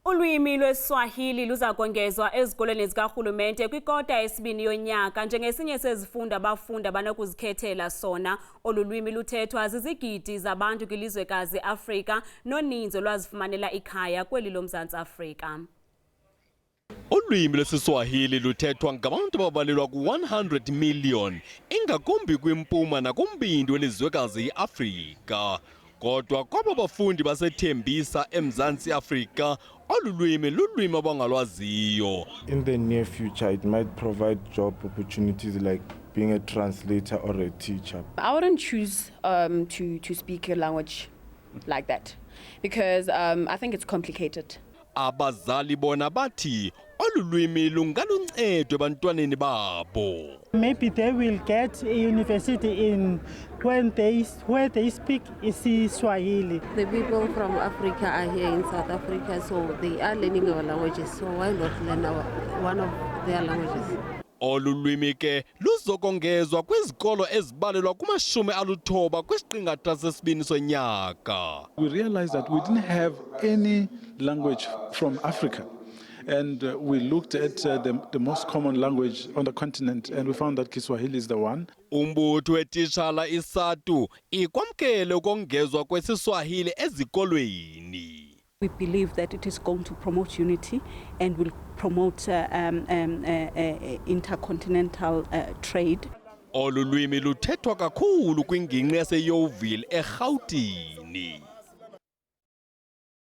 Ulwimi lwesiSwahili luzakongezwa ezikolweni zika-Rhulumente kwikota yesibini yonyaka njengesinye sezifundo abafundi abanozikhethela sona. Olulwimi luthethwa zizigidi zabantu kwilizwekazi i-Afrika, noninzi olwazifumanela ikhaya kweli loMzantsi Afrika. Ulwimi lwesiSwahili luthethwa ngabantu ababalelwa ku-100 million, ingakumbi kwimpuma nakumbindi welizwekazi i-Afrika. Kodwa kwaba bafundi basethembisa eMzantsi Afrika, olulwimi lulwimi abangalwaziyo. In the near future, it might provide job opportunities like being a translator or a teacher. I wouldn't choose to speak a language like that because I think it's complicated. Abazali bona bathi olulwimi lungaluncedo ebantwaneni babo. Maybe they will get a university in where they speak lwesi-Swahili. The people from Africa are here in South Africa, so they are learning our languages. So why not learn one of their languages? Olulwimi ke luzakongezwa kwizikolo ezibalelwa ku-90 kwisiqingatha sesibini sonyaka. We realized that we didn't have any language from Africa. And we looked at the most common language on the continent, and we found that Kiswahili is the one. Umbutho wetishala isatu ikwamkele ukongezwa kwesiswahili ezikolweni. We believe that it is going to promote unity and will promote intercontinental trade. Olulwimi luthethwa kakhulu kwingingqi yaseYeoville eGauteng.